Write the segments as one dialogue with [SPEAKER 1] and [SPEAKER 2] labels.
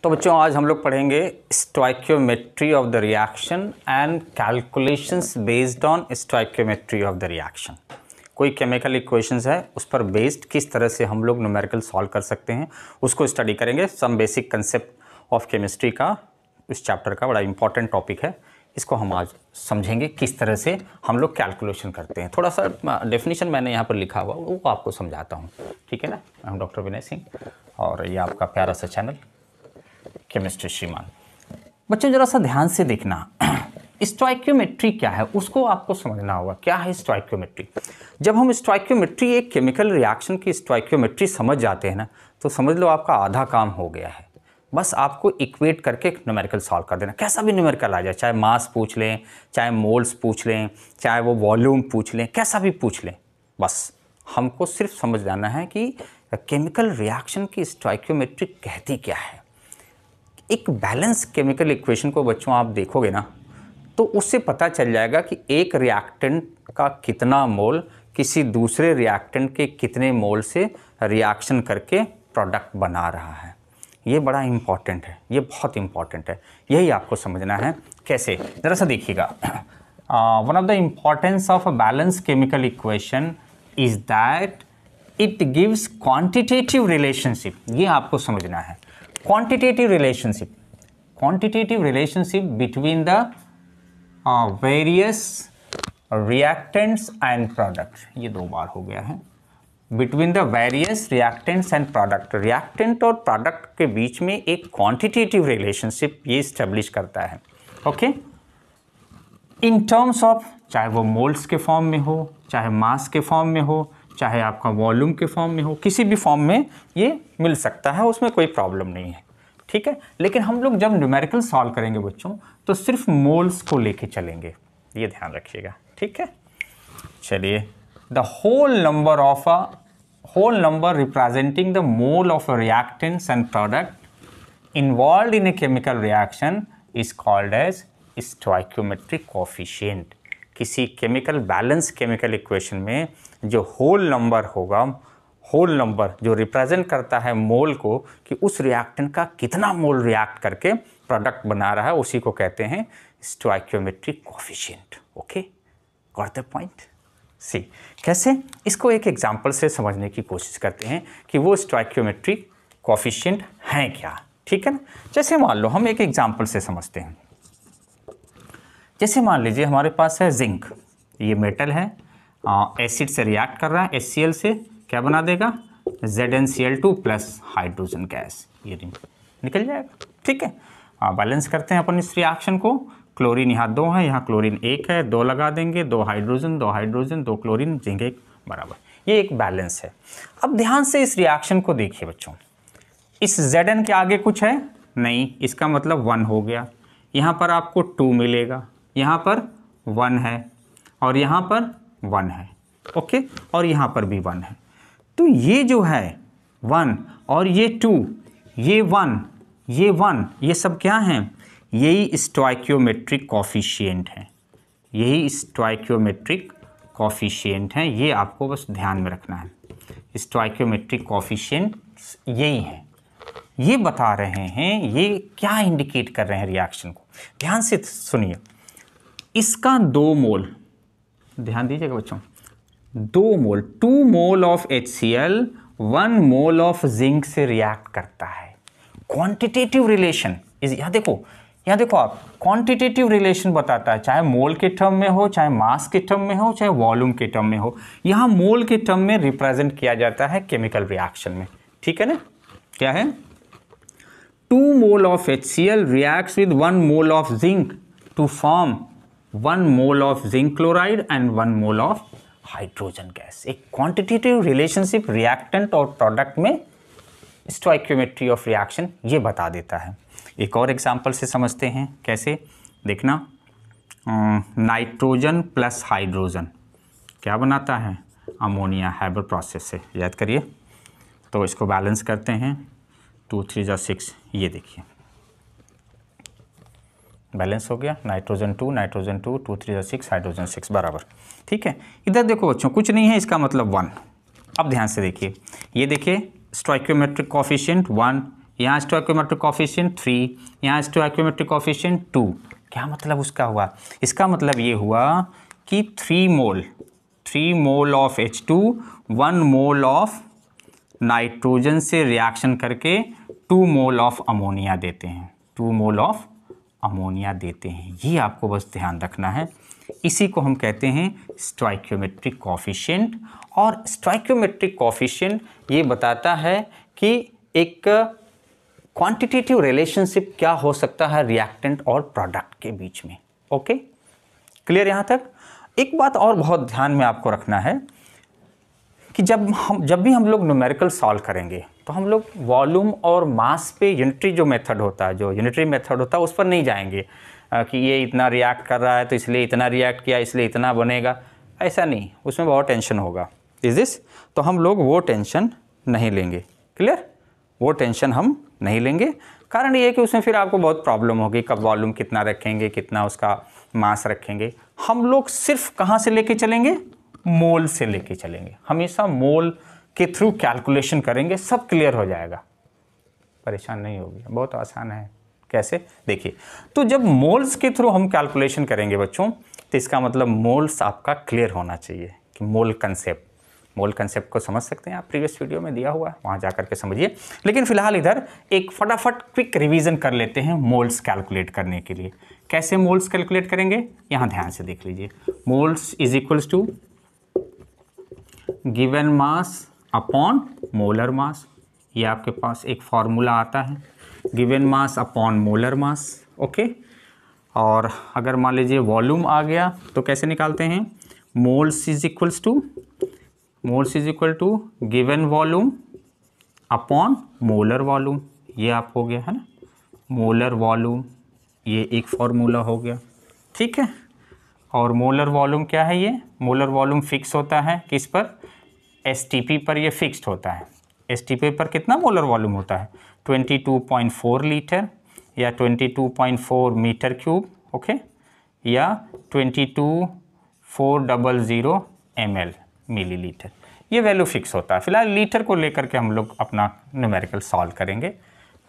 [SPEAKER 1] तो बच्चों आज हम लोग पढ़ेंगे stoichiometry of the reaction and calculations based on stoichiometry of the reaction. कोई केमिकल इक्वेशंस है उस पर बेस्ड किस तरह से हम लोग न्यूमेरिकल सॉल्व कर सकते हैं उसको स्टडी करेंगे। Some basic concept of chemistry का इस चैप्टर का बड़ा इंपॉर्टेंट टॉपिक है। इसको हम आज समझेंगे किस तरह से हम लोग कैलकुलेशन करते हैं। थोड़ा सा डेफिनेशन मैंने यहाँ पर लिखा हुआ वो आपको समझाता हूँ, ठीक है ना। मैं हूँ डॉक्टर विनय सिंह और ये आपका प्यारा सा चैनल केमिस्ट्री श्रीमान। बच्चों जरा सा ध्यान से देखना, स्टोइकियोमेट्री क्या है उसको आपको समझना होगा। क्या है स्टोइकियोमेट्री? जब हम स्टोइकियोमेट्री एक केमिकल रिएक्शन की स्टोइकियोमेट्री समझ जाते हैं ना, तो समझ लो आपका आधा काम हो गया है। बस आपको इक्वेट करके न्यूमेरिकल सॉल्व कर देना। कैसा भी न्यूमेरिकल आ जाए, चाहे मास पूछ लें, चाहे मोल्स पूछ लें, चाहे वो वॉल्यूम पूछ लें, कैसा भी पूछ लें, बस हमको सिर्फ समझ जाना है कि केमिकल रिएक्शन की स्टोइकियोमेट्री कहती क्या है। एक बैलेंस केमिकल इक्वेशन को बच्चों आप देखोगे ना, तो उससे पता चल जाएगा कि एक रिएक्टेंट का कितना मोल किसी दूसरे रिएक्टेंट के कितने मोल से रिएक्शन करके प्रोडक्ट बना रहा है। ये बड़ा इम्पॉर्टेंट है, ये बहुत इम्पॉर्टेंट है, यही आपको समझना है। कैसे, ज़रा सा देखिएगा। One of the importance of a balance chemical equation is that it gives quantitative relationship. ये आपको समझना है। Quantitative relationship between the various reactants and products. ये दो बार हो गया है। Between the various reactants and product, reactant और प्रोडक्ट के बीच में एक क्वांटिटेटिव रिलेशनशिप ये इस्टेब्लिश करता है। ओके, इन टर्म्स ऑफ, चाहे वो मोल्स के फॉर्म में हो, चाहे मास के फॉर्म में हो, चाहे आपका वॉल्यूम के फॉर्म में हो, किसी भी फॉर्म में ये मिल सकता है, उसमें कोई प्रॉब्लम नहीं है, ठीक है। लेकिन हम लोग जब न्यूमेरिकल सॉल्व करेंगे बच्चों, तो सिर्फ मोल्स को लेके चलेंगे, ये ध्यान रखिएगा, ठीक है। चलिए, the whole number representing the mole of reactants and product involved in a chemical reaction is called as stoichiometric coefficient. किसी केमिकल बैलेंस केमिकल इक्वेशन में जो होल नंबर होगा, होल नंबर जो रिप्रेजेंट करता है मोल को, कि उस रिएक्टेंट का कितना मोल रिएक्ट करके प्रोडक्ट बना रहा है, उसी को कहते हैं stoichiometric coefficient. Okay, got the point? See, कैसे? इसको एक एग्जांपल से समझने की कोशिश करते हैं कि वो स्टोइकियोमेट्रिक कोएफिशिएंट हैं क्या, ठीक है ना। जैसे मान लो हम एक एग्जांपल से समझते हैं। जैसे मान लीजिए हमारे पास है जिंक, ये मेटल है, एसिड से रिएक्ट कर रहा है, HCl से क्या बना देगा, ZnCl2 प्लस हाइड्रोजन गैस, ये निकल जाएगा, ठीक है। बैलेंस करते हैं अपन इस रिएक्शन को। क्लोरीन यहाँ 2 है, यहाँ क्लोरीन 1 है, 2 लगा देंगे, 2 हाइड्रोजन 2 क्लोरीन, जिंक 1 बराबर। ये एक बैलेंस है। अब ध्यान से इस रिएक्शन को देखिए बच्चों, इस Zn के आगे कुछ है नहीं, इसका मतलब 1 हो गया। यहाँ पर आपको 2 मिलेगा, यहाँ पर 1 है और यहाँ पर 1 है, ओके, और यहाँ पर भी 1 है। तो ये जो है 1 और ये 2, ये 1, ये 1, ये सब क्या हैं? यही स्टोइकियोमेट्रिक कोएफिशिएंट है, यही स्टोइकियोमेट्रिक कोएफिशिएंट है। ये आपको बस ध्यान में रखना है। स्टोइकियोमेट्रिक कोएफिशिएंट यही है, ये बता रहे हैं, ये क्या इंडिकेट कर रहे हैं रिएक्शन को। ध्यान से सुनिए, इसका 2 मोल, ध्यान दीजिएगा बच्चों, 2 मोल, 2 mole of HCl 1 mole of zinc से रिएक्ट करता है। क्वांटिटेटिव रिलेशन इज, यहाँ देखो आप, क्वांटिटेटिव रिलेशन बताता है, चाहे मोल के टर्म में हो, चाहे मास के टर्म में हो, चाहे वॉल्यूम के टर्म में हो। यहाँ मोल के टर्म में रिप्रेजेंट किया जाता है केमिकल रिएक्शन में, ठीक है ना। क्या है? 2 mole of HCl reacts with 1 mole of zinc to form 1 mole of zinc chloride and 1 mole of hydrogen gas. एक क्वांटिटेटिव रिलेशनशिप रिएक्टेंट और प्रोडक्ट में स्टोइकियोमेट्री ऑफ रिएक्शन ये बता देता है। एक और एग्जांपल से समझते हैं। कैसे? देखना, नाइट्रोजन प्लस हाइड्रोजन क्या बनाता है? अमोनिया, हैबर प्रोसेस से, याद करिए। तो इसको बैलेंस करते हैं, 2 3 6, ये देखिए बैलेंस हो गया, नाइट्रोजन 2 2 3 6, हाइड्रोजन 6 बराबर, ठीक है। इधर देखो बच्चों, कुछ नहीं है, इसका मतलब 1। अब ध्यान से देखिए, ये देखिए स्टोइकियोमेट्रिक कोएफिशिएंट 1, यहाँ स्टोइकियोमेट्रिक कोफिशिएंट 3, यहाँ स्टोइकियोमेट्रिक कोफिशिएंट 2। क्या मतलब उसका हुआ? इसका मतलब ये हुआ कि 3 mole of H2 1 mole of nitrogen से रिएक्शन करके 2 मोल ऑफ अमोनिया देते हैं, 2 मोल ऑफ अमोनिया देते हैं। ये आपको बस ध्यान रखना है। इसी को हम कहते हैं स्टोइकियोमेट्रिक कोफिशिएंट। और स्टोइकियोमेट्रिक कोफिशिएंट ये बताता है कि एक क्वांटिटेटिव रिलेशनशिप क्या हो सकता है रिएक्टेंट और प्रोडक्ट के बीच में। ओके, क्लियर यहाँ तक? एक बात और बहुत ध्यान में आपको रखना है कि जब भी हम लोग न्यूमेरिकल सॉल्व करेंगे तो हम लोग वॉल्यूम और मास पे यूनिटरी जो मेथड होता है, जो यूनिटरी मेथड होता है, उस पर नहीं जाएंगे कि ये इतना रिएक्ट कर रहा है तो इसलिए इतना रिएक्ट किया इसलिए इतना बनेगा। ऐसा नहीं, उसमें बहुत टेंशन होगा। Is this? तो हम लोग वो टेंशन नहीं लेंगे। क्लियर? वो टेंशन हम नहीं लेंगे। कारण ये है कि उसमें फिर आपको बहुत प्रॉब्लम होगी, कब वॉल्यूम कितना रखेंगे, कितना उसका मास रखेंगे। हम लोग सिर्फ कहाँ से लेके चलेंगे? मोल से लेके चलेंगे। हमेशा मोल के थ्रू कैलकुलेशन करेंगे, सब क्लियर हो जाएगा, परेशान नहीं होगी, बहुत आसान है। कैसे? देखिए, तो जब मोल्स के थ्रू हम कैलकुलेशन करेंगे बच्चों, तो इसका मतलब मोल्स आपका क्लियर होना चाहिए कि मोल कंसेप्ट को समझ सकते हैं आप, प्रीवियस वीडियो में दिया हुआ है, वहाँ जा करके समझिए। लेकिन फिलहाल इधर एक फटाफट क्विक रिवीजन कर लेते हैं मोल्स कैलकुलेट करने के लिए। कैसे मोल्स कैलकुलेट करेंगे? यहाँ ध्यान से देख लीजिए। Moles is equals to given mass upon molar mass. ये आपके पास एक फॉर्मूला आता है, given mass upon molar mass. Okay, और अगर मान लीजिए वॉल्यूम आ गया तो कैसे निकालते हैं? Moles is equal to given volume upon molar volume. ये आप हो गया है ना, मोलर वॉल्यूम, ये एक फॉर्मूला हो गया। ठीक है, और मोलर वॉल्यूम क्या है? ये मोलर वॉल्यूम फिक्स होता है किस पर? STP पर ये फिक्स्ड होता है। STP पर कितना मोलर वॉल्यूम होता है? 22.4 लीटर या 22.4 मीटर क्यूब। ओके, या 22,400 ml मिलीलीटर। ये वैल्यू फिक्स होता है। फिलहाल लीटर को लेकर के हम लोग अपना न्यूमेरिकल सॉल्व करेंगे,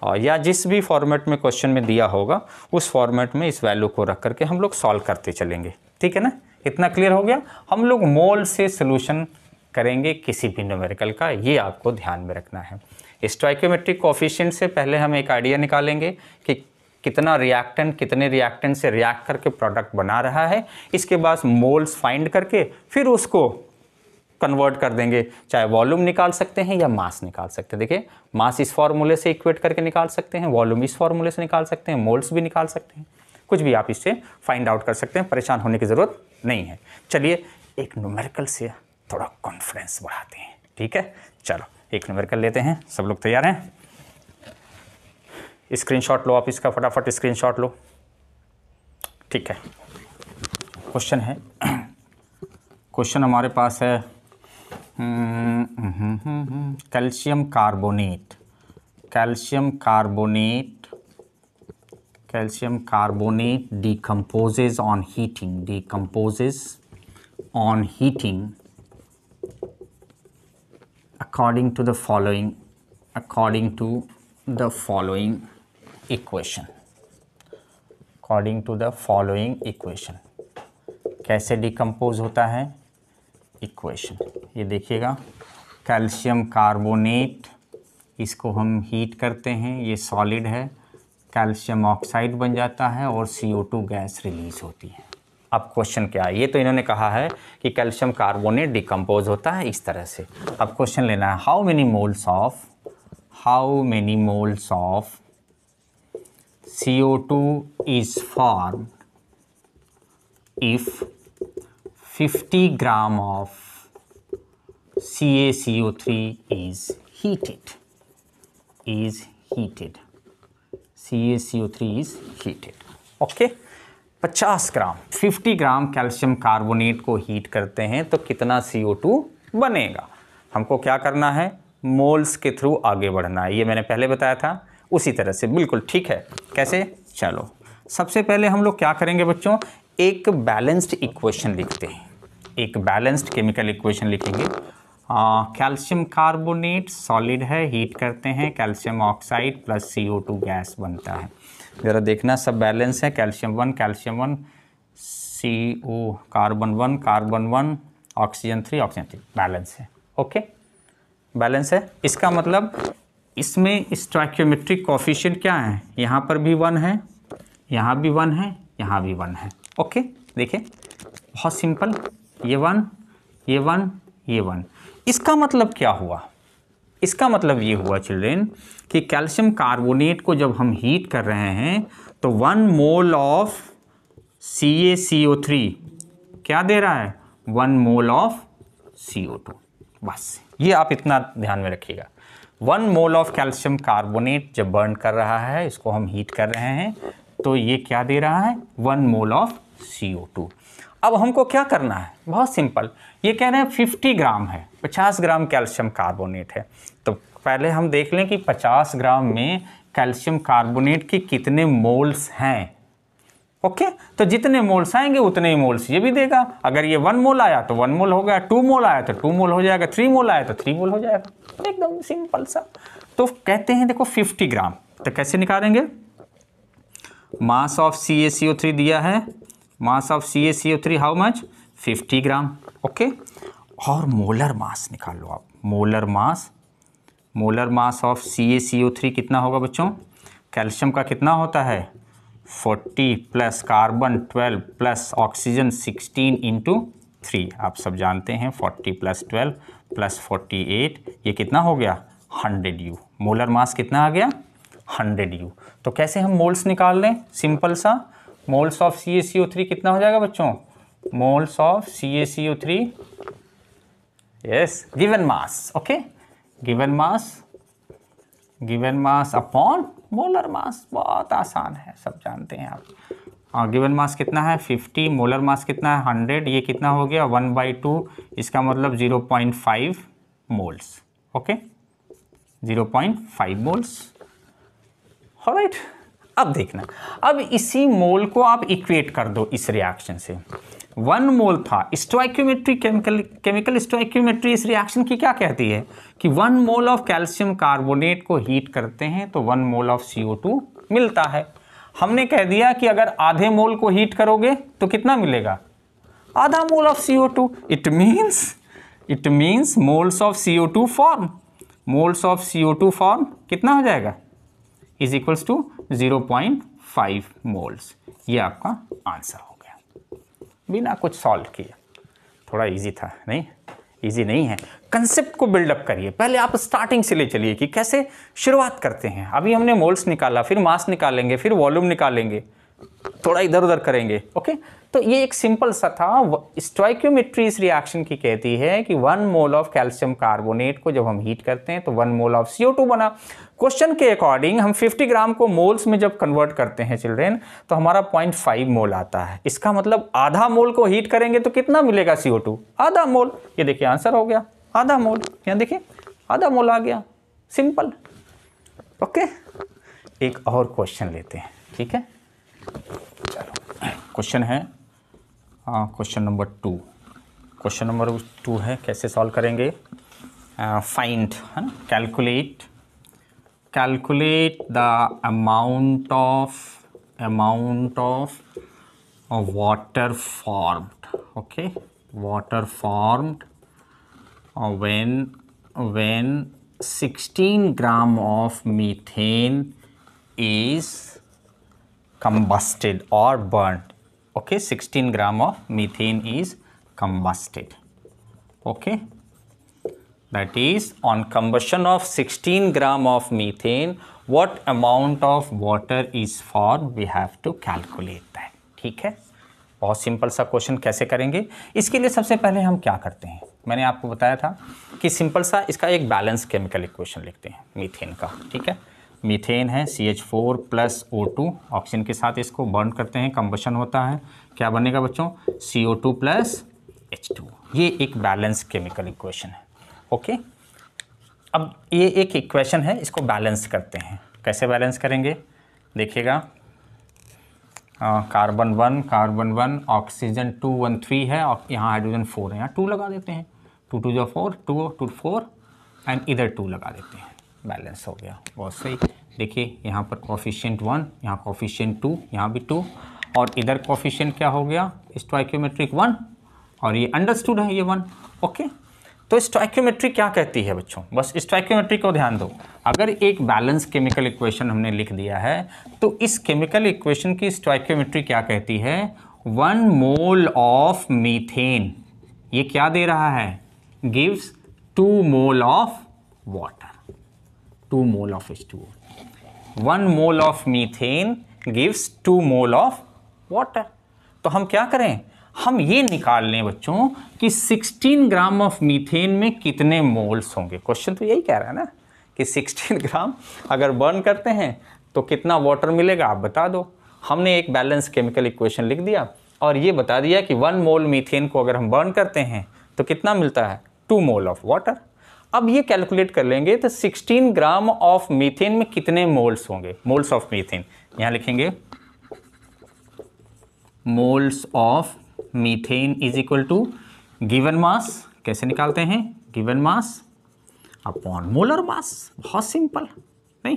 [SPEAKER 1] और या जिस भी फॉर्मेट में क्वेश्चन में दिया होगा उस फॉर्मेट में इस वैल्यू को रख करके हम लोग सॉल्व करते चलेंगे। ठीक है ना? इतना क्लियर हो गया? हम लोग मोल से सोल्यूशन करेंगे किसी भी न्यूमेरिकल का, ये आपको ध्यान में रखना है। स्टोइकियोमेट्रिक कोफिशिएंट से पहले हम एक आइडिया निकालेंगे कि कितना रिएक्टेंट कितने रिएक्टेंट से रिएक्ट करके प्रोडक्ट बना रहा है। इसके बाद मोल्स फाइंड करके फिर उसको कन्वर्ट कर देंगे, चाहे वॉल्यूम निकाल सकते हैं या मास निकाल सकते हैं। देखिए, मास इस फॉर्मूले से इक्वेट करके निकाल सकते हैं, वॉल्यूम इस फॉर्मूले से निकाल सकते हैं, मोल्स भी निकाल सकते हैं, कुछ भी आप इससे फाइंड आउट कर सकते हैं। परेशान होने की ज़रूरत नहीं है। चलिए एक न्यूमेरिकल से थोड़ा कॉन्फिडेंस बढ़ाते हैं। ठीक है, चलो एक न्यूमेरिकल लेते हैं। सब लोग तैयार हैं? स्क्रीनशॉट लो आप इसका, फटाफट स्क्रीनशॉट लो। ठीक है, क्वेश्चन है, क्वेश्चन हमारे पास है calcium carbonate decomposes on heating according to the following equation. कैसे डिकम्पोज होता है? इक्वेशन ये देखिएगा, कैल्शियम कार्बोनेट, इसको हम हीट करते हैं, ये सॉलिड है, कैल्शियम ऑक्साइड बन जाता है और CO2 गैस रिलीज होती है। अब क्वेश्चन क्या है? ये तो इन्होंने कहा है कि कैल्शियम कार्बोनेट डिकम्पोज होता है इस तरह से। अब क्वेश्चन लेना है, how many moles of CO2 is formed if 50 gram of CaCO3 is heated. CaCO3 is heated. Okay, 50 gram calcium carbonate को हीट करते हैं तो कितना CO2 बनेगा? हमको क्या करना है? मोल्स के थ्रू आगे बढ़ना है। ये मैंने पहले बताया था, उसी तरह से बिल्कुल ठीक है। कैसे? चलो सबसे पहले हम लोग क्या करेंगे बच्चों? एक बैलेंस्ड इक्वेशन लिखते हैं, एक बैलेंस्ड केमिकल इक्वेशन लिखेंगे। कैल्शियम कार्बोनेट सॉलिड है, हीट करते हैं, calcium oxide plus CO2 gas बनता है। ज़रा देखना सब बैलेंस है, calcium 1 CO carbon 1 oxygen 3 balance है। ओके, बैलेंस है। इसका मतलब इसमें स्टोइकियोमेट्रिक कोफिशिएंट क्या है, यहाँ पर भी 1 है, यहाँ भी 1 है, यहाँ भी 1 है। ओके, देखिए बहुत सिंपल, ये 1 ये 1 ये 1। इसका मतलब क्या हुआ, इसका मतलब ये हुआ चिल्ड्रेन कि कैल्शियम कार्बोनेट को जब हम हीट कर रहे हैं तो 1 मोल ऑफ CaCO3 क्या दे रहा है, 1 मोल ऑफ CO2। बस ये आप इतना ध्यान में रखिएगा, 1 मोल ऑफ कैल्शियम कार्बोनेट जब बर्न कर रहा है, इसको हम हीट कर रहे हैं, तो ये क्या दे रहा है, 1 मोल ऑफ CO2। अब हमको क्या करना है, बहुत सिंपल, ये कह रहे हैं 50 ग्राम है, 50 ग्राम कैल्शियम कार्बोनेट है। तो पहले हम देख लें कि 50 ग्राम में कैल्शियम कार्बोनेट के कितने मोल्स हैं। ओके, तो जितने मोल्स आएंगे उतने ही मोल्स ये भी देगा। अगर ये 1 मोल आया तो 1 मोल हो गया, 2 मोल आया तो 2 मोल हो जाएगा, 3 मोल आया तो 3 मोल हो जाएगा। एकदम सिंपल सा। तो कहते हैं देखो 50 ग्राम, तो कैसे निकालेंगे, मास ऑफ CaCO3 दिया है, mass of CaCO3 how much, 50 gram. Okay, और मोलर मास निकाल लो आप, मोलर मास ऑफ CaCO3 कितना होगा बच्चों, कैल्शियम का कितना होता है 40 plus carbon 12 plus oxygen 16 into 3, आप सब जानते हैं 40 प्लस 12 प्लस 48, ये कितना हो गया 100 U। मोलर मास कितना आ गया 100 U। तो कैसे हम मोल्स निकाल लें, सिंपल सा, मोल्स ऑफ CaCO3 कितना हो जाएगा बच्चों, moles of CaCO3 yes given mass. Okay, given mass upon molar mass, बहुत आसान है, सब जानते हैं आप। और गिवन मास कितना है 50, मोलर मास कितना है 100, ये कितना हो गया 1/2, इसका मतलब 0.5 मोल्स। Okay, 0.5 moles. ऑलराइट, अब देखना, अब इसी मोल को आप इक्वेट कर दो इस रिएक्शन से। 1 मोल था, स्टोइकियोमेट्री केमिकल स्टोइकियोमेट्री इस रिएक्शन की क्या कहती है कि 1 मोल ऑफ कैल्शियम कार्बोनेट को हीट करते हैं तो 1 मोल ऑफ CO2 मिलता है। हमने कह दिया कि अगर आधे मोल को हीट करोगे तो कितना मिलेगा, आधा मोल of CO2। It means moles of CO2 form, moles of CO2 form कितना हो जाएगा, इज इक्वल्स टू 0.5 मोल्स। ये आपका आंसर हो गया, बिना कुछ सॉल्व किए। थोड़ा इजी था, नहीं इजी नहीं है, कंसेप्ट को बिल्डअप करिए, पहले आप स्टार्टिंग से ले चलिए कि कैसे शुरुआत करते हैं। अभी हमने मोल्स निकाला, फिर मास निकालेंगे, फिर वॉल्यूम निकालेंगे, थोड़ा इधर उधर करेंगे। ओके, तो ये एक सिंपल सा था। स्टोइकियोमेट्री इस रिएक्शन की कहती है कि 1 मोल ऑफ कैल्शियम कार्बोनेट को जब हम हीट करते हैं तो 1 मोल ऑफ CO2 बना। क्वेश्चन के अकॉर्डिंग हम 50 ग्राम को मोल्स में जब कन्वर्ट करते हैं चिल्ड्रेन, तो हमारा 0.5 मोल आता है। इसका मतलब आधा मोल को हीट करेंगे तो कितना मिलेगा CO2, आधा मोल। ये देखिए आंसर हो गया आधा मोल, यहाँ देखिए आधा मोल आ गया, सिंपल। ओके, एक और क्वेश्चन लेते हैं, ठीक है। चलो, क्वेश्चन है क्वेश्चन नंबर 2। क्वेश्चन नंबर 2 है, कैसे सॉल्व करेंगे, फाइंड है ना, calculate the amount of water formed. Okay, water formed when 16 gram of methane is combusted or burnt. Okay, 16 gram of methane is combusted. Okay, that is on combustion of 16 gram of methane, what amount of water is formed, we have to calculate that. ठीक है, बहुत simple सा question, कैसे करेंगे। इसके लिए सबसे पहले हम क्या करते हैं, मैंने आपको बताया था कि सिंपल सा इसका एक बैलेंस केमिकल इक्वेशन लिखते हैं मीथेन का। ठीक है, मीथेन है CH4 प्लस O2, ऑक्सीजन के साथ इसको बर्न करते हैं, कंबशन होता है, क्या बनेगा बच्चों, CO2 प्लस H2। ये एक बैलेंस केमिकल इक्वेशन है। ओके, अब ये एक इक्वेशन है, इसको बैलेंस करते हैं। कैसे बैलेंस करेंगे देखिएगा, कार्बन 1 ऑक्सीजन 2 1 3 है और यहाँ हाइड्रोजन 4 है, यहाँ 2 लगा देते हैं। 2 2 4, 2 2 4 एंड इधर 2 लगा देते हैं, बैलेंस हो गया, बहुत सही। देखिए यहाँ पर कोफिशिएंट 1, यहाँ कोफिशिएंट 2, यहाँ भी 2, और इधर कोफिशिएंट क्या हो गया, स्टोइकियोमेट्रिक 1, और ये अंडरस्टूड है ये 1। ओके, तो स्टोइकियोमेट्री क्या कहती है बच्चों, बस स्टोइकियोमेट्री को ध्यान दो। अगर एक बैलेंस केमिकल इक्वेशन हमने लिख दिया है तो इस केमिकल इक्वेशन की स्टोइकियोमेट्री क्या कहती है, 1 मोल ऑफ मीथेन, ये क्या दे रहा है, gives 2 mole of water, 2 mole of H2O। 1 mole of methane gives 2 mole of water. तो हम क्या करें, हम ये निकाल लें बच्चों कि 16 ग्राम ऑफ मीथेन में कितने मोल्स होंगे। क्वेश्चन तो यही कह रहा है ना कि 16 ग्राम अगर बर्न करते हैं तो कितना वाटर मिलेगा, आप बता दो। हमने एक बैलेंस केमिकल इक्वेशन लिख दिया और ये बता दिया कि 1 मोल मीथेन को अगर हम बर्न करते हैं तो कितना मिलता है, 2 मोल ऑफ वाटर। अब ये कैलकुलेट कर लेंगे तो 16 ग्राम ऑफ मीथेन में कितने मोल्स होंगे, मोल्स ऑफ मीथेन, यहाँ लिखेंगे moles of methane is equal to given mass, कैसे निकालते हैं, given mass upon molar mass, बहुत सिंपल नहीं।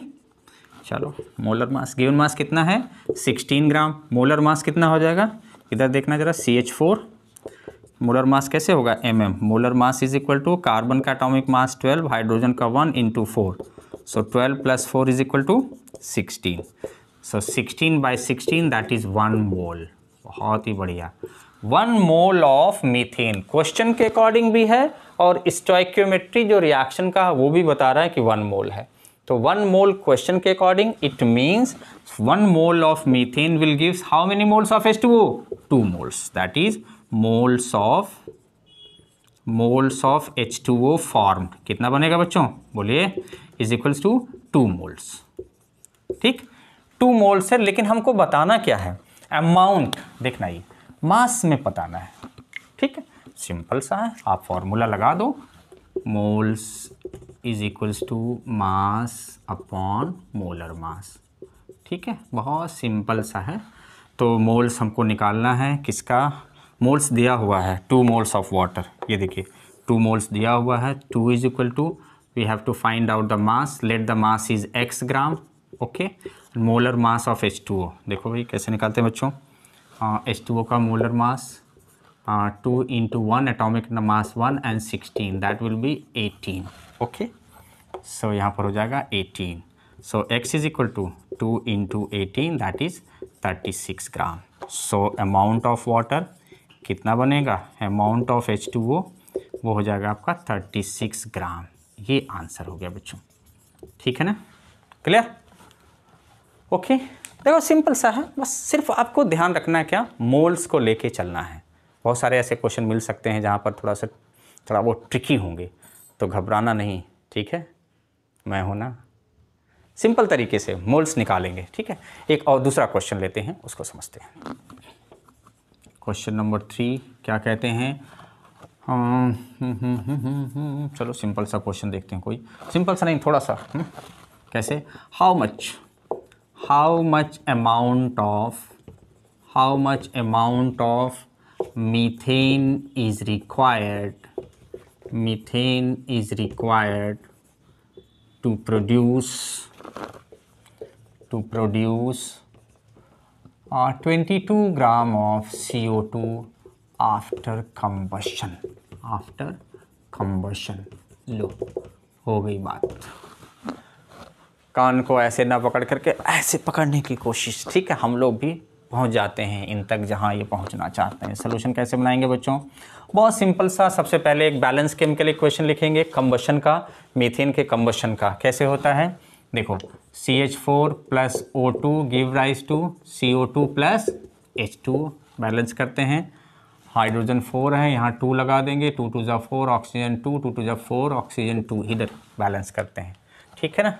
[SPEAKER 1] चलो मोलर मास, गिवन मास कितना है 16 ग्राम, मोलर मास कितना हो जाएगा, इधर देखना जरा, CH4, मोलर मास कैसे होगा, mm, molar mass is equal to carbon का एटॉमिक मास 12, हाइड्रोजन का 1 into 4, so 12 plus 4 is equal to 16, so 16/16 that is 1 mole. बहुत ही बढ़िया, 1 मोल ऑफ मीथेन क्वेश्चन के अकॉर्डिंग भी है और स्टोइकियोमेट्री जो रिएक्शन का है वो भी बता रहा है कि 1 मोल है। तो 1 मोल क्वेश्चन के according it means 1 mole of methane will gives how many moles of H2O, 2 moles, that is moles of H2O formed. कितना बनेगा बच्चों, बोलिए, इज इक्वल्स टू 2 मोल्स। ठीक, 2 मोल्स है, लेकिन हमको बताना क्या है, अमाउंट देखना, ये मास में बताना है। ठीक है, सिंपल सा है, आप फॉर्मूला लगा दो, moles is equals to mass upon molar mass. ठीक है, बहुत सिंपल सा है। तो मोल्स हमको निकालना है किसका, मोल्स दिया हुआ है 2 मोल्स ऑफ वाटर, ये देखिए 2 मोल्स दिया हुआ है, 2 is equal to, we have to find out the mass, let the mass is x gram. Okay, molar mass of H2O, देखो भाई कैसे निकालते हैं बच्चों, H2O का molar mass 2 into 1, atomic mass 1 and 16, that will be 18। Okay, so यहाँ पर हो जाएगा 18, so x is equal to 2 into 18 that is 36 gram. So amount of water कितना बनेगा, अमाउंट ऑफ H2O वो हो जाएगा आपका 36 ग्राम। ये आंसर हो गया बच्चों, ठीक है ना, क्लियर। ओके, देखो सिंपल सा है, बस सिर्फ आपको ध्यान रखना है क्या, मोल्स को लेके चलना है। बहुत सारे ऐसे क्वेश्चन मिल सकते हैं जहाँ पर थोड़ा वो ट्रिकी होंगे, तो घबराना नहीं, ठीक है, मैं हूँ ना, सिंपल तरीके से मोल्स निकालेंगे। ठीक है, एक और दूसरा क्वेश्चन लेते हैं, उसको समझते हैं। क्वेश्चन नंबर 3 क्या कहते हैं, चलो सिंपल सा क्वेश्चन देखते हैं, कोई सिंपल सा नहीं, थोड़ा सा कैसे, how much amount of methane is required to produce 22 gram of CO2 after combustion। लो, हो गई बात। कान को ऐसे ना पकड़ करके ऐसे पकड़ने की कोशिश, ठीक है, हम लोग भी पहुंच जाते हैं इन तक जहां ये पहुंचना चाहते हैं। सोल्यूशन कैसे बनाएंगे बच्चों, बहुत सिंपल सा, सबसे पहले एक बैलेंस केमिकल इक्वेशन लिखेंगे कंबशन का, मीथेन के कंबशन का। कैसे होता है, देखो CH4 plus O2 give rise to CO2 plus H2, balance करते हैं, हाइड्रोजन 4 है, यहाँ 2 लगा देंगे, 2 2 4, ऑक्सीजन 2, 2 2 4, ऑक्सीजन 2, इधर बैलेंस करते हैं, ठीक है ना।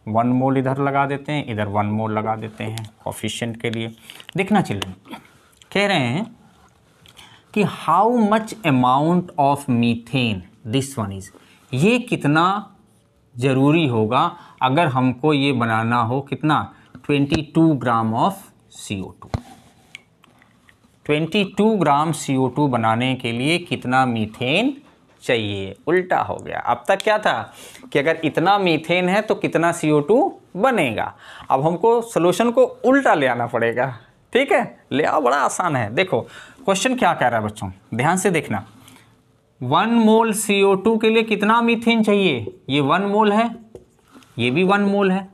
[SPEAKER 1] 1 मोल इधर लगा देते हैं, इधर 1 मोल लगा देते हैं कोफिशिएंट के लिए। देखना चिल्ड्रन, कह रहे हैं कि how much amount of methane this one is, ये कितना ज़रूरी होगा अगर हमको ये बनाना हो, कितना 22 gram of CO2। 22 gram CO2 बनाने के लिए कितना मीथेन चाहिए, उल्टा हो गया। अब तक क्या था कि अगर इतना मीथेन है तो कितना CO2 बनेगा। अब हमको सोल्यूशन को उल्टा ले आना पड़ेगा, ठीक है। ले आओ, बड़ा आसान है। देखो क्वेश्चन क्या कह रहा है बच्चों, ध्यान से देखना। 1 मोल CO2 के लिए कितना मीथेन चाहिए? ये 1 मोल है, ये भी 1 मोल है,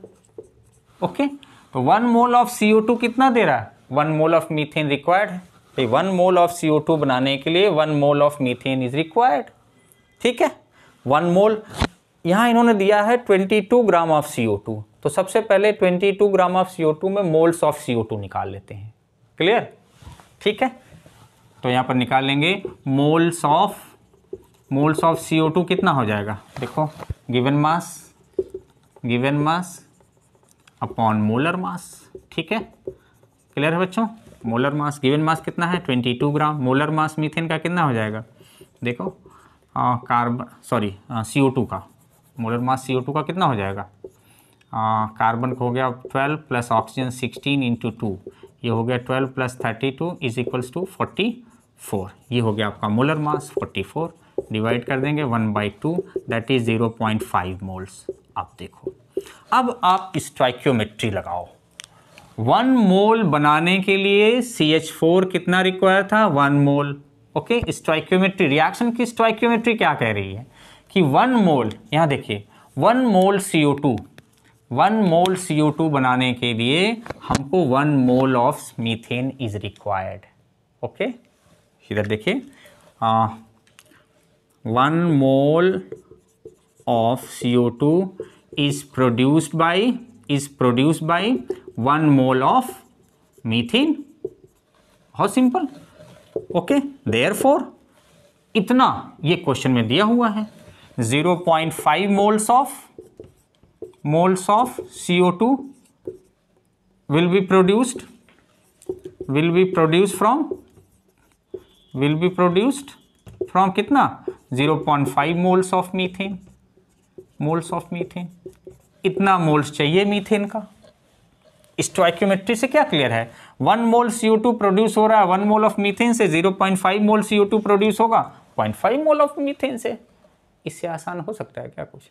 [SPEAKER 1] ओके। तो 1 मोल ऑफ CO2 कितना दे रहा है? 1 मोल ऑफ मीथेन रिक्वायर्ड है। तो 1 मोल ऑफ CO2 बनाने के लिए 1 mole of methane is required, ठीक है। 1 मोल यहाँ इन्होंने दिया है 22 ग्राम ऑफ CO2। तो सबसे पहले 22 ग्राम ऑफ CO2 में मोल्स ऑफ CO2 निकाल लेते हैं, क्लियर, ठीक है। तो यहाँ पर निकाल लेंगे मोल्स ऑफ CO2 कितना हो जाएगा? देखो given mass upon molar mass, ठीक है, क्लियर है बच्चों। मोलर मास, गिवन मास कितना है? 22 ग्राम। मोलर मास मीथेन का कितना हो जाएगा? देखो CO2 का, मोलर मास CO2 का कितना हो जाएगा? कार्बन हो गया 12 प्लस ऑक्सीजन 16 इंटू 2, ये हो गया 12 प्लस 32 इज इक्वल्स टू 44। ये हो गया आपका मोलर मास 44, डिवाइड कर देंगे 1/2, दैट इज 0.5 मोल्स। आप देखो, अब आप स्टोइकियोमेट्री लगाओ। 1 मोल बनाने के लिए CH4 कितना रिक्वायर था? 1 मोल, ओके। स्टोइकियोमेट्री, रिएक्शन की स्टोइकियोमेट्री क्या कह रही है कि 1 मोल, यहाँ देखिए 1 मोल CO2 बनाने के लिए हमको 1 mole of methane is required, okay. इधर देखिए 1 mole of CO2 is produced by 1 mole of methane, how simple, okay। therefore इतना ये क्वेश्चन में दिया हुआ है 0.5 moles of CO2 will be produced from कितना? 0.5 moles of methane, इतना मोल्स चाहिए मीथेन का। स्टोइकियोमेट्री से क्या क्लियर है? 1 मोल CO2 प्रोड्यूस हो रहा है 1 मोल ऑफ मीथेन से, 0.5 मोल CO2 प्रोड्यूस होगा 0.5 मोल ऑफ मीथेन से। इससे आसान हो सकता है क्या कुछ?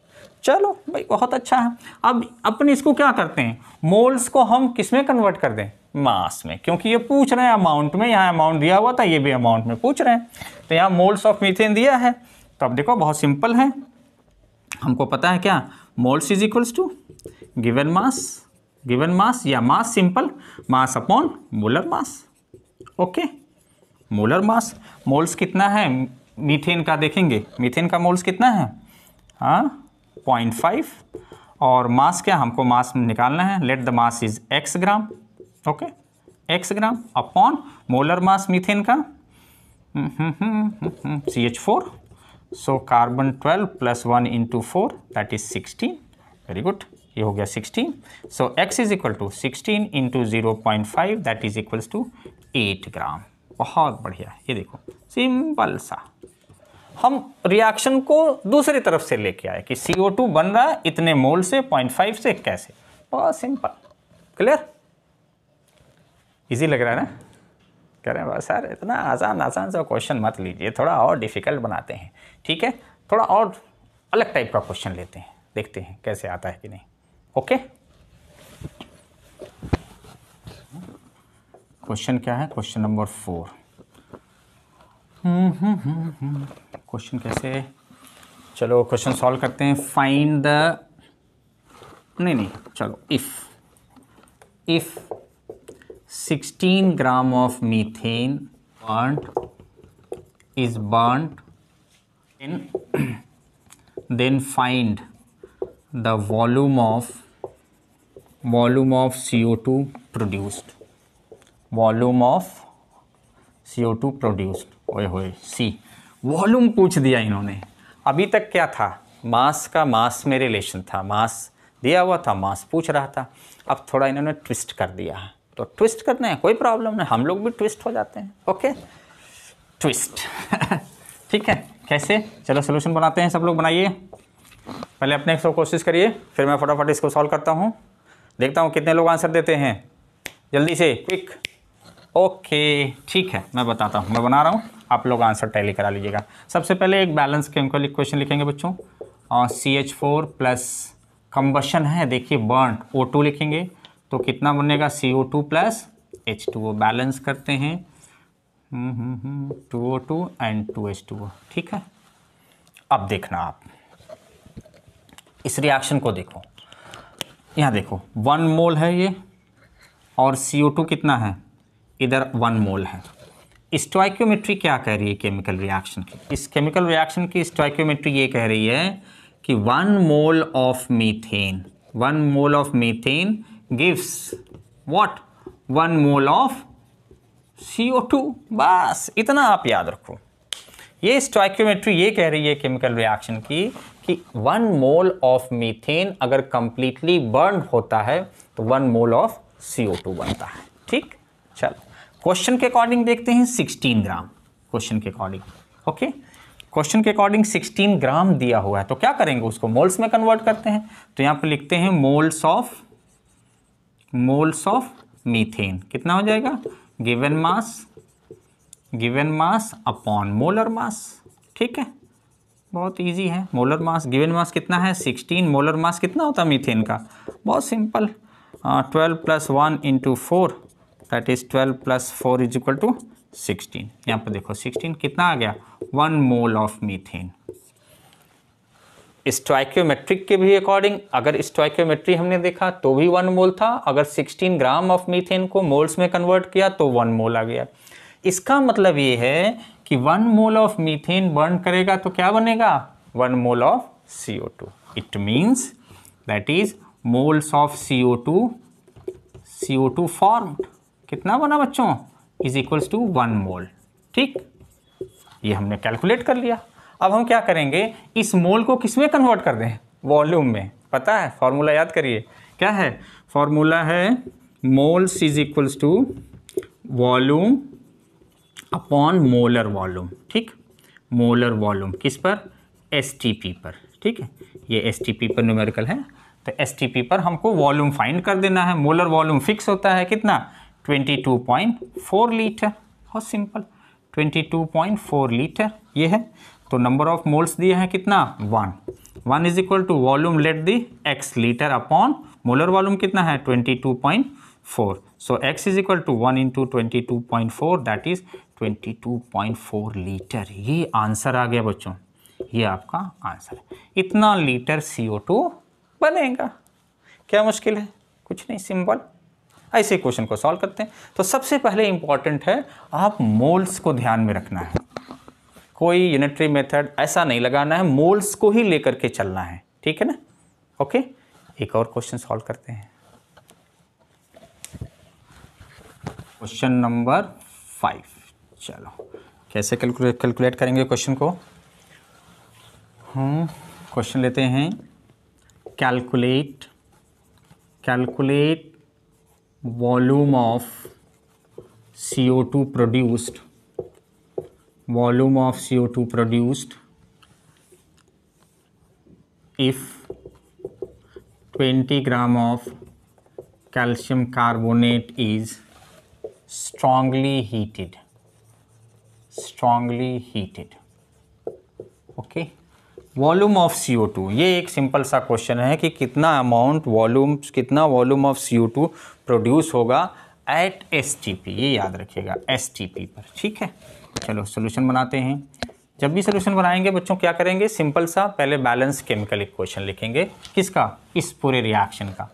[SPEAKER 1] चलो भाई बहुत अच्छा है। अब अपन इसको क्या करते हैं, मोल्स को हम किस में कन्वर्ट कर दें? मास में, क्योंकि ये पूछ रहे हैं अमाउंट में, यहाँ अमाउंट दिया हुआ था, ये भी अमाउंट में पूछ रहे हैं। तो यहाँ मोल्स ऑफ मीथेन दिया है, तो अब देखो बहुत सिंपल है, हमको पता है क्या, moles is equals to given mass या mass, simple mass upon molar mass, okay. Molar mass, moles कितना है मीथेन का? देखेंगे मीथेन का मोल्स कितना है, 0.5, और मास क्या, हमको मास निकालना है, let the mass is x gram, okay, x gram upon molar mass methane का CH4, so carbon 12 plus 1 into 4 that is 16, very good, ये हो गया 16। So x is equal to 16 into 0.5 that is equals to 8 gram. बहुत बढ़िया, ये देखो simple सा हम रिएक्शन को दूसरी तरफ से लेके आए कि CO2 बन रहा है इतने मोल से 0.5 से, कैसे, बहुत सिंपल, क्लियर, इजी लग रहा है ना? कह रहे हैं बस सर इतना आसान सा क्वेश्चन मत लीजिए, थोड़ा और डिफिकल्ट बनाते हैं, ठीक है, थोड़ा और अलग टाइप का क्वेश्चन लेते हैं, देखते हैं कैसे आता है कि नहीं, ओके। क्वेश्चन क्या है? Question number 4। क्वेश्चन कैसे, चलो क्वेश्चन सॉल्व करते हैं। फाइंड द, नहीं चलो, if 16 gram of methane is burnt then find the volume of CO2 produced, volume of CO2 produced, ओए होए, सी वॉल्यूम पूछ दिया इन्होंने। अभी तक क्या था, मास का मास में रिलेशन था, मास दिया हुआ था, मास पूछ रहा था, अब थोड़ा इन्होंने ट्विस्ट कर दिया है, तो ट्विस्ट करना है कोई प्रॉब्लम नहीं, हम लोग भी ट्विस्ट हो जाते हैं, ओके, ट्विस्ट ठीक है, कैसे, चलो सोल्यूशन बनाते हैं, सब लोग बनाइए, पहले अपने एक सौ कोशिश करिए, फिर मैं फटाफट इसको सॉल्व करता हूँ, देखता हूँ कितने लोग आंसर देते हैं, जल्दी से क्विक, ओके ठीक है, मैं बताता हूँ, मैं बना रहा हूँ, आप लोग आंसर टैली करा लीजिएगा। सबसे पहले एक बैलेंस केमिकल इक्वेशन लिखेंगे बच्चों, CH4 प्लस कंबशन है, देखिए बर्न O2 लिखेंगे तो कितना बनेगा CO2 प्लस H2O, बैलेंस करते हैं 2O2 एंड 2H2O, ठीक है। अब देखना आप इस रिएक्शन को देखो, यहाँ देखो 1 मोल है ये और CO2 कितना है, इधर 1 मोल है। स्टोइकियोमेट्री क्या कह रही है केमिकल रिएक्शन की, इस केमिकल रिएक्शन की स्टोइकियोमेट्री ये कह रही है कि 1 mole of methane, 1 mole of methane gives what, 1 mole of CO2, बस इतना आप याद रखो। ये स्टोइकियोमेट्री ये कह रही है केमिकल रिएक्शन की कि 1 मोल ऑफ मीथेन अगर कंप्लीटली बर्न होता है तो 1 मोल ऑफ CO2 बनता है, ठीक। चलो क्वेश्चन के अकॉर्डिंग देखते हैं 16 ग्राम, क्वेश्चन के अकॉर्डिंग, ओके, क्वेश्चन के अकॉर्डिंग 16 ग्राम दिया हुआ है तो क्या करेंगे, उसको मोल्स में कन्वर्ट करते हैं। तो यहाँ पे लिखते हैं मोल्स ऑफ मीथेन, कितना हो जाएगा, given mass upon molar mass, ठीक है, बहुत इजी है। मोलर मास, गिवन मास कितना है 16, मोलर मास कितना होता है मीथेन का, बहुत सिंपल, 12 + 1 × 4 दैट इज 12 + 4 = 16। यहाँ पर देखो 16 कितना आ गया, 1 मोल ऑफ मीथेन। स्टोइकियोमेट्रिक के भी अकॉर्डिंग, अगर स्टोइकियोमेट्री हमने देखा तो भी 1 मोल था, अगर 16 ग्राम ऑफ मीथेन को मोल्स में कन्वर्ट किया तो 1 मोल आ गया। इसका मतलब ये है कि 1 मोल ऑफ मीथेन बर्न करेगा तो क्या बनेगा, 1 mole of CO2। It means that is moles of CO2 formed कितना बना बच्चों, इज इक्वल्स टू 1 मोल, ठीक। ये हमने कैलकुलेट कर लिया। अब हम क्या करेंगे, इस मोल को किस में कन्वर्ट कर दें, वॉल्यूम में। पता है फॉर्मूला याद करिए, क्या है फॉर्मूला है, moles is equals to volume upon molar volume, ठीक। मोलर वॉल्यूम किस पर, STP पर, ठीक है, ये STP पर न्यूमेरिकल है, तो STP पर हमको वॉल्यूम फाइंड कर देना है। मोलर वॉल्यूम फिक्स होता है कितना, 22.4 लीटर, बहुत सिंपल, 22.4 लीटर ये है। तो नंबर ऑफ मोल्स दिया है कितना, 1 is equal to volume let the x litre upon molar volume कितना है 22.4, so x is equal to 1 × 22.4 that is 22.4 litre. ये आंसर आ गया बच्चों, ये आपका आंसर है, इतना लीटर CO2 बनेगा। क्या मुश्किल है, कुछ नहीं, सिंपल। ऐसे क्वेश्चन को सॉल्व करते हैं। तो सबसे पहले इंपॉर्टेंट है आप मोल्स को ध्यान में रखना है, कोई यूनिटरी मेथड ऐसा नहीं लगाना है, मोल्स को ही लेकर के चलना है, ठीक है ना। ओके, एक और क्वेश्चन सॉल्व करते हैं, क्वेश्चन नंबर 5। चलो कैसे कैलकुलेट करेंगे क्वेश्चन को, हम क्वेश्चन लेते हैं, calculate volume of CO2 produced, volume of CO2 produced if 20 gram of calcium carbonate is strongly heated, okay. Volume of CO2, ये एक सिंपल सा क्वेश्चन है कि कितना वॉल्यूम ऑफ CO2 प्रोड्यूस होगा एट STP, ये याद रखिएगा STP पर, ठीक है। चलो सॉल्यूशन बनाते हैं। जब भी सॉल्यूशन बनाएंगे बच्चों क्या करेंगे, सिंपल सा पहले बैलेंस केमिकल इक्वेशन लिखेंगे, किसका, इस पूरे रिएक्शन का।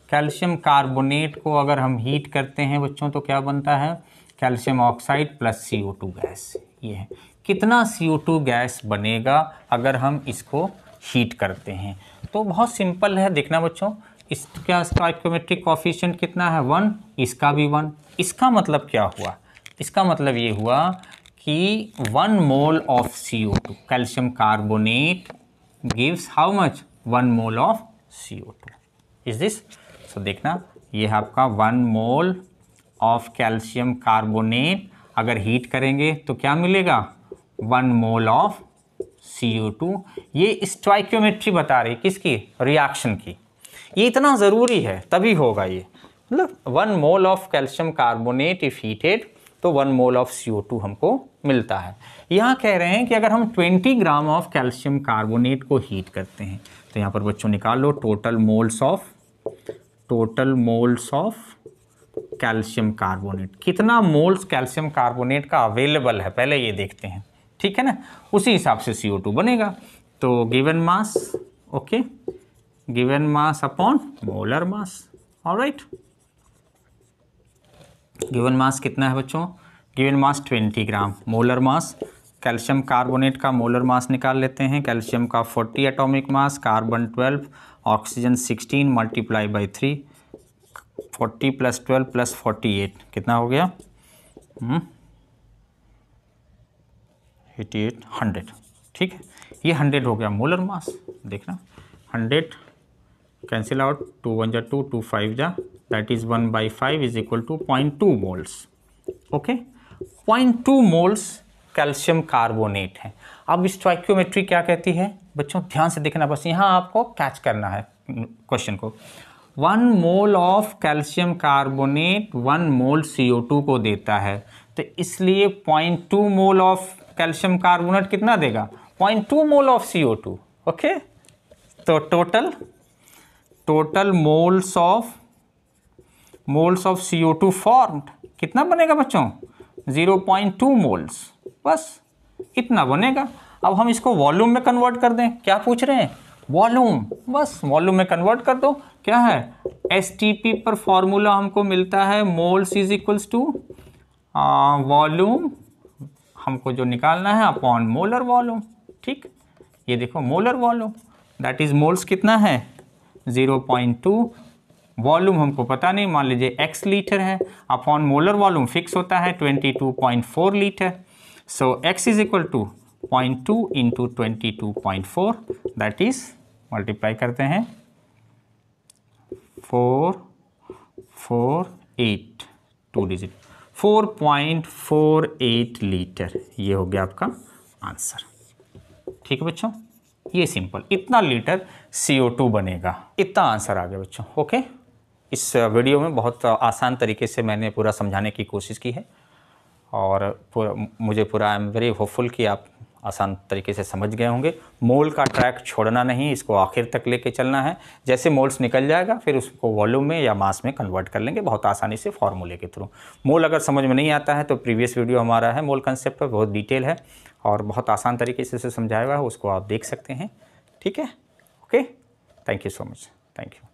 [SPEAKER 1] कैल्शियम कार्बोनेट को अगर हम हीट करते हैं बच्चों तो क्या बनता है, calcium oxide plus CO2 gas, ये है। कितना CO2 गैस बनेगा अगर हम इसको हीट करते हैं, तो बहुत सिंपल है, देखना बच्चों, इसका स्टोइकियोमेट्रिक कोफिशिएंट कितना है 1, इसका भी 1। इसका मतलब क्या हुआ, इसका मतलब ये हुआ कि 1 mole of CO2 calcium carbonate gives how much, 1 mole of CO2, is this. So देखना ये है आपका 1 मोल ऑफ कैल्शियम कार्बोनेट, अगर हीट करेंगे तो क्या मिलेगा, 1 मोल ऑफ CO2। ये स्टोइकियोमेट्री बता रही किसकी, रिएक्शन की। ये इतना ज़रूरी है तभी होगा ये। मतलब 1 mole of calcium carbonate if heated तो 1 मोल ऑफ CO2 हमको मिलता है। यहाँ कह रहे हैं कि अगर हम 20 ग्राम ऑफ कैल्शियम कार्बोनेट को हीट करते हैं तो यहाँ पर बच्चों निकाल लो total moles of calcium carbonate. कितना मोल्स कैल्शियम कार्बोनेट का अवेलेबल है पहले ये देखते हैं, ठीक है ना, उसी हिसाब से CO2 बनेगा। तो given mass, okay, given mass upon molar मास, ऑलराइट। गिवन मास कितना है बच्चों? गिवन मास 20 ग्राम। मोलर मास, कैल्शियम कार्बोनेट का मोलर मास निकाल लेते हैं। कैल्शियम का 40 atomic mass, carbon 12, oxygen 16 multiply by 3, 40 + 12 + 48 कितना हो गया? 88, 100, ठीक है। ये 100 हो गया मोलर मास, देखना 100 कैंसिल आउट, 2 1 जा 2, 2 5 जा, that is 1/5 is equal to 0.2 moles, okay. 0.2 moles calcium carbonate है। अब स्टोइकियोमेट्री क्या कहती है बच्चों? ध्यान से देखना, बस यहाँ आपको कैच करना है क्वेश्चन को। 1 mole of calcium carbonate 1 mole CO2 को देता है, तो इसलिए 0.2 मोल ऑफ कैल्शियम कार्बोनेट कितना देगा? 0.2 मोल ऑफ CO2, ओके। तो total moles of CO2 formed कितना बनेगा बच्चों? 0.2 मोल्स, बस इतना बनेगा। अब हम इसको वॉल्यूम में कन्वर्ट कर दें, क्या पूछ रहे हैं? वॉल्यूम, बस वॉल्यूम में कन्वर्ट कर दो। क्या है? STP पर फॉर्मूला हमको मिलता है moles is equals to volume, हमको जो निकालना है अपॉन मोलर वॉल्यूम, ठीक। ये देखो molar volume that is moles कितना है? 0.2, वॉल्यूम हमको पता नहीं, मान लीजिए x लीटर है, अपॉन मोलर वॉल्यूम फिक्स होता है 22.4 litre. So x is equal to 0.2 into 22.4, that is multiply करते हैं 448, 2 डिजिट, 4.48 लीटर। ये हो गया आपका आंसर, ठीक है बच्चों। ये सिंपल, इतना लीटर CO2 बनेगा, इतना आंसर आ गया बच्चों, ओके। इस वीडियो में बहुत आसान तरीके से मैंने पूरा समझाने की कोशिश की है और मुझे पूरा आई एम वेरी होपफुल कि आप आसान तरीके से समझ गए होंगे। मोल का ट्रैक छोड़ना नहीं, इसको आखिर तक लेके चलना है। जैसे मोल्स निकल जाएगा फिर उसको वॉल्यूम में या मास में कन्वर्ट कर लेंगे बहुत आसानी से फार्मूले के थ्रू। मोल अगर समझ में नहीं आता है तो प्रीवियस वीडियो हमारा है मोल कंसेप्ट पर, बहुत डिटेल है और बहुत आसान तरीके से समझाया हुआ है, उसको आप देख सकते हैं, ठीक है, okay. Thank you so much, thank you.